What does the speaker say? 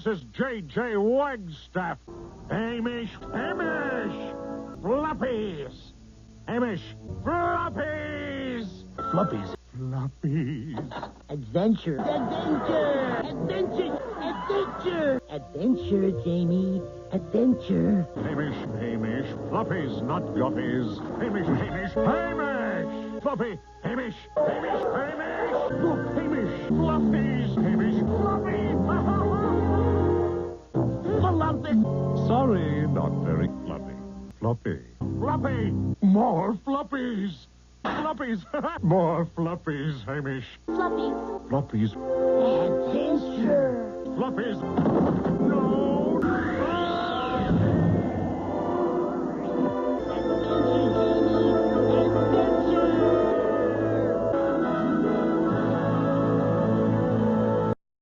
This is J.J. Wagstaff. Hamish, Hamish! Fluppies! Hamish, Fluppies! Fluppies. Fluppies. Adventure. Adventure. Adventure. Adventure. Adventure, Jamie. Adventure. Hamish, Hamish, Fluppies, not guppies. Hamish, Hamish, Hamish! Fluppy, Hamish, Hamish, Hamish! Look, Hamish, Fluppies, Hamish, Fluppy! Fluffy! Sorry, not very fluffy. Fluffy. Fluffy! More fluppies! Fluppies! More fluppies, Hamish. Fluppies. Fluppies. Adventure. Fluppies.